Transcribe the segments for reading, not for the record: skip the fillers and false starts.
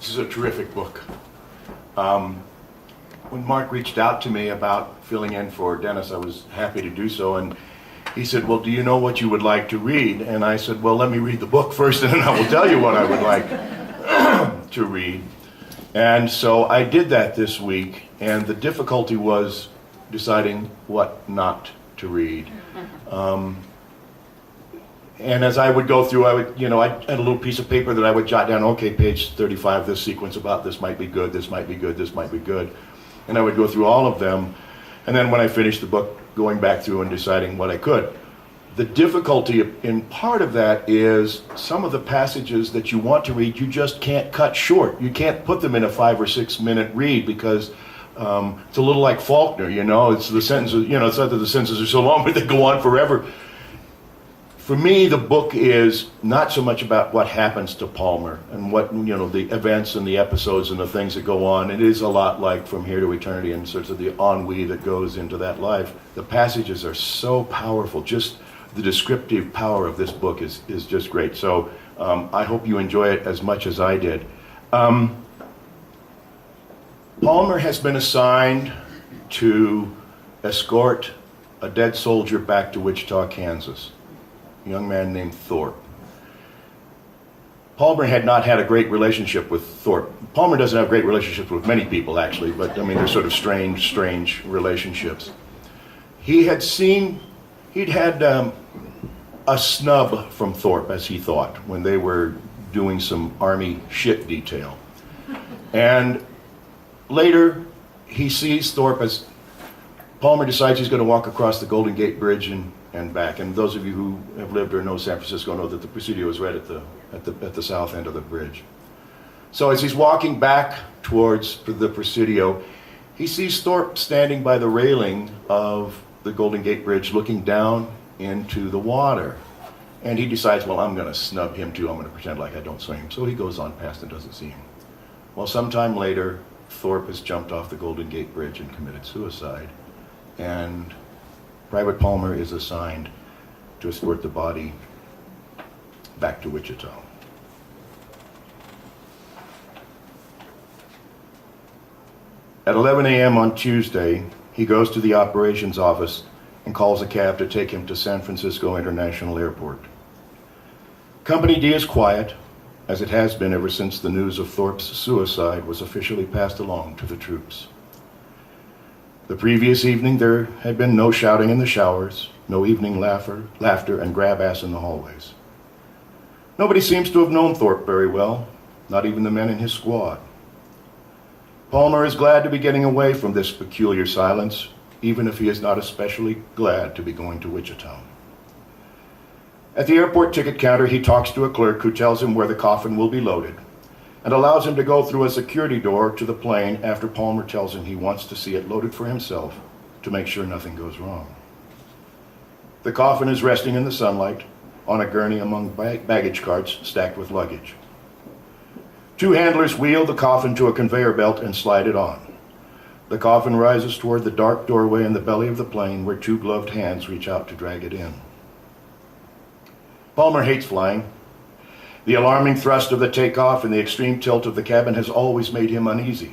This is a terrific book. When Mark reached out to me about filling in for Denis, I was happy to do so, and he said, well, do you know what you would like to read? And I said, well, let me read the book first, and then I will tell you what I would like to read. And so I did that this week, and the difficulty was deciding what not to read. And as I would go through, I had a little piece of paper that I would jot down, okay, page 35, this sequence about this might be good, this might be good, this might be good. And I would go through all of them, and then when I finished the book, going back through and deciding what I could. The difficulty in part of that is some of the passages that you want to read, you just can't cut short. You can't put them in a 5 or 6 minute read because it's a little like Faulkner, it's the sentences, it's not that the sentences are so long, but they go on forever. For me, the book is not so much about what happens to Palmer and what, the events and the episodes and the things that go on. It is a lot like From Here to Eternity and sort of the ennui that goes into that life. The passages are so powerful. Just the descriptive power of this book is just great. So I hope you enjoy it as much as I did. Palmer has been assigned to escort a dead soldier back to Wichita, Kansas. A young man named Thorpe. Palmer had not had a great relationship with Thorpe. Palmer doesn't have great relationships with many people, actually, but they're sort of strange relationships. He'd had a snub from Thorpe, as he thought, when they were doing some Army shit detail. And later, he sees Thorpe as Palmer decides he's going to walk across the Golden Gate Bridge and back. And those of you who have lived or know San Francisco know that the Presidio is right at the south end of the bridge. So as he's walking back towards the Presidio, he sees Thorpe standing by the railing of the Golden Gate Bridge looking down into the water. And he decides, well, I'm going to snub him too. I'm going to pretend like I don't see him. So he goes on past and doesn't see him. Well, sometime later, Thorpe has jumped off the Golden Gate Bridge and committed suicide. And Private Palmer is assigned to escort the body back to Wichita. At 11 a.m. on Tuesday, he goes to the operations office and calls a cab to take him to San Francisco International Airport. Company D is quiet, as it has been ever since the news of Thorpe's suicide was officially passed along to the troops. The previous evening, there had been no shouting in the showers, no evening laughter and grab ass in the hallways. Nobody seems to have known Thorpe very well, not even the men in his squad. Palmer is glad to be getting away from this peculiar silence, even if he is not especially glad to be going to Wichita. At the airport ticket counter, he talks to a clerk who tells him where the coffin will be loaded, and allows him to go through a security door to the plane after Palmer tells him he wants to see it loaded for himself to make sure nothing goes wrong. The coffin is resting in the sunlight on a gurney among baggage carts stacked with luggage. Two handlers wheel the coffin to a conveyor belt and slide it on. The coffin rises toward the dark doorway in the belly of the plane where two gloved hands reach out to drag it in. Palmer hates flying. The alarming thrust of the takeoff and the extreme tilt of the cabin has always made him uneasy.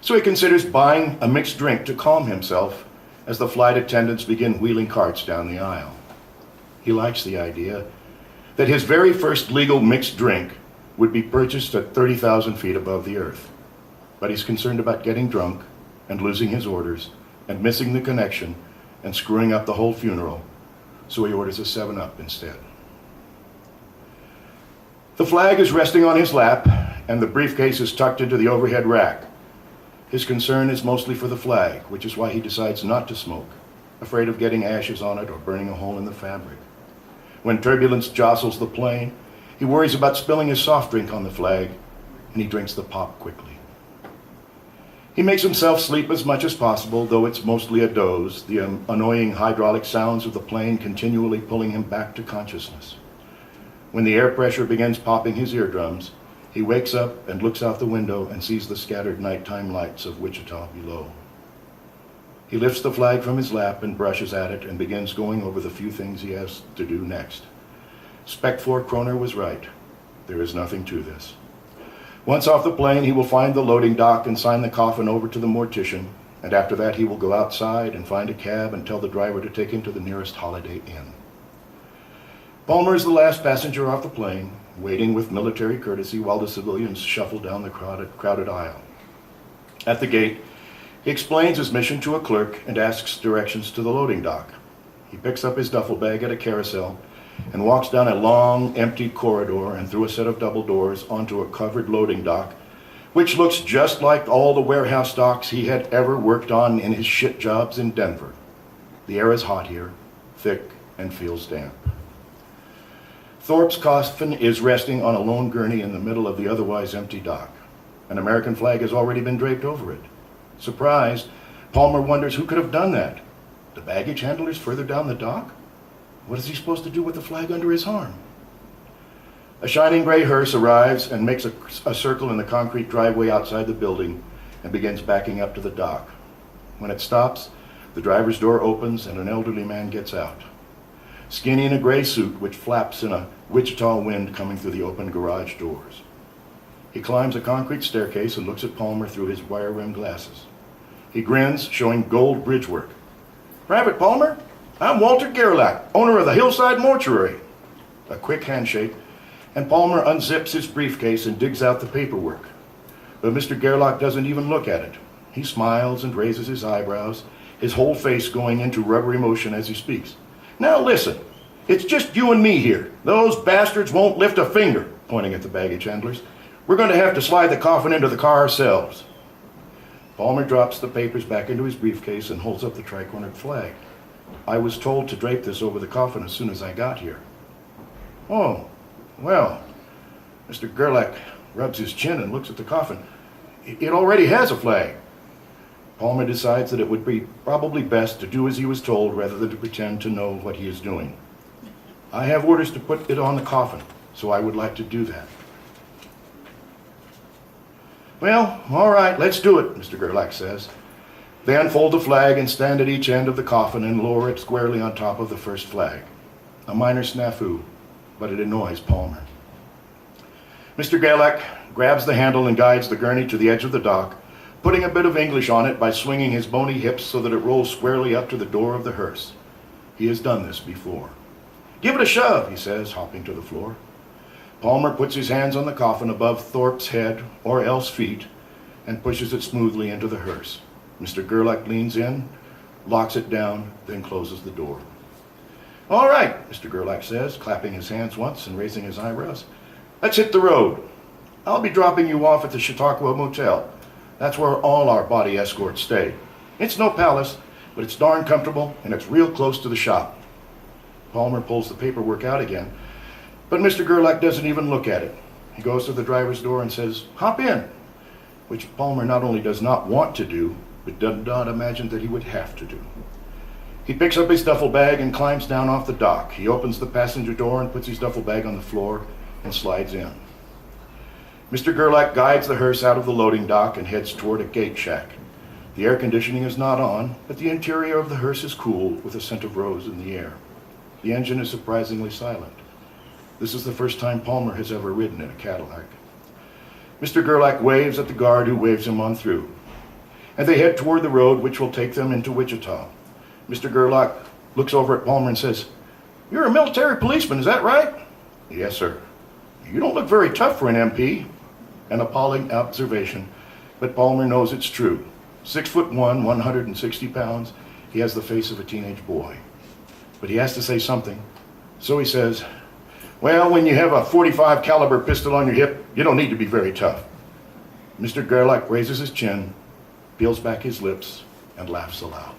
So he considers buying a mixed drink to calm himself as the flight attendants begin wheeling carts down the aisle. He likes the idea that his very first legal mixed drink would be purchased at 30,000 feet above the earth. But he's concerned about getting drunk and losing his orders and missing the connection and screwing up the whole funeral, so he orders a 7-Up instead. The flag is resting on his lap, and the briefcase is tucked into the overhead rack. His concern is mostly for the flag, which is why he decides not to smoke, afraid of getting ashes on it or burning a hole in the fabric. When turbulence jostles the plane, he worries about spilling his soft drink on the flag, and he drinks the pop quickly. He makes himself sleep as much as possible, though it's mostly a doze, the annoying hydraulic sounds of the plane continually pulling him back to consciousness. When the air pressure begins popping his eardrums, he wakes up and looks out the window and sees the scattered nighttime lights of Wichita below. He lifts the flag from his lap and brushes at it and begins going over the few things he has to do next. Spec 4 Kroner was right. There is nothing to this. Once off the plane, he will find the loading dock and sign the coffin over to the mortician, and after that he will go outside and find a cab and tell the driver to take him to the nearest Holiday Inn. Palmer is the last passenger off the plane, waiting with military courtesy while the civilians shuffle down the crowded aisle. At the gate, he explains his mission to a clerk and asks directions to the loading dock. He picks up his duffel bag at a carousel and walks down a long, empty corridor and through a set of double doors onto a covered loading dock, which looks just like all the warehouse docks he had ever worked on in his shit jobs in Denver. The air is hot here, thick, and feels damp. Thorpe's coffin is resting on a lone gurney in the middle of the otherwise empty dock. An American flag has already been draped over it. Surprised, Palmer wonders who could have done that. The baggage handlers further down the dock? What is he supposed to do with the flag under his arm? A shining gray hearse arrives and makes a circle in the concrete driveway outside the building and begins backing up to the dock. When it stops, the driver's door opens and an elderly man gets out. Skinny in a gray suit which flaps in a Wichita wind coming through the open garage doors. He climbs a concrete staircase and looks at Palmer through his wire-rimmed glasses. He grins, showing gold bridge work. "Private Palmer, I'm Walter Gerlach, owner of the Hillside Mortuary." A quick handshake, and Palmer unzips his briefcase and digs out the paperwork. But Mr. Gerlach doesn't even look at it. He smiles and raises his eyebrows, his whole face going into rubbery motion as he speaks. "Now listen, it's just you and me here. Those bastards won't lift a finger," pointing at the baggage handlers. "We're going to have to slide the coffin into the car ourselves." Palmer drops the papers back into his briefcase and holds up the tri-cornered flag. "I was told to drape this over the coffin as soon as I got here." "Oh, well," Mr. Gerlach rubs his chin and looks at the coffin. "It already has a flag." Palmer decides that it would be probably best to do as he was told rather than to pretend to know what he is doing. "I have orders to put it on the coffin, so I would like to do that." "Well, all right, let's do it," Mr. Gerlach says. They unfold the flag and stand at each end of the coffin and lower it squarely on top of the first flag. A minor snafu, but it annoys Palmer. Mr. Gerlach grabs the handle and guides the gurney to the edge of the dock, putting a bit of English on it by swinging his bony hips so that it rolls squarely up to the door of the hearse. He has done this before. "Give it a shove," he says, hopping to the floor. Palmer puts his hands on the coffin above Thorpe's head, or else feet, and pushes it smoothly into the hearse. Mr. Gerlach leans in, locks it down, then closes the door. "All right," Mr. Gerlach says, clapping his hands once and raising his eyebrows. "Let's hit the road. I'll be dropping you off at the Chautauqua Motel. That's where all our body escorts stay. It's no palace, but it's darn comfortable, and it's real close to the shop." Palmer pulls the paperwork out again, but Mr. Gerlach doesn't even look at it. He goes to the driver's door and says, "Hop in," which Palmer not only does not want to do, but does not imagine that he would have to do. He picks up his duffel bag and climbs down off the dock. He opens the passenger door and puts his duffel bag on the floor and slides in. Mr. Gerlach guides the hearse out of the loading dock and heads toward a gate shack. The air conditioning is not on, but the interior of the hearse is cool with a scent of rose in the air. The engine is surprisingly silent. This is the first time Palmer has ever ridden in a Cadillac. Mr. Gerlach waves at the guard who waves him on through, and they head toward the road which will take them into Wichita. Mr. Gerlach looks over at Palmer and says, "You're a military policeman, is that right?" "Yes, sir." "You don't look very tough for an MP." An appalling observation, but Palmer knows it's true. 6'1", 160 pounds, he has the face of a teenage boy. But he has to say something, so he says, "Well, when you have a .45 caliber pistol on your hip, you don't need to be very tough." Mr. Gerlach raises his chin, peels back his lips, and laughs aloud.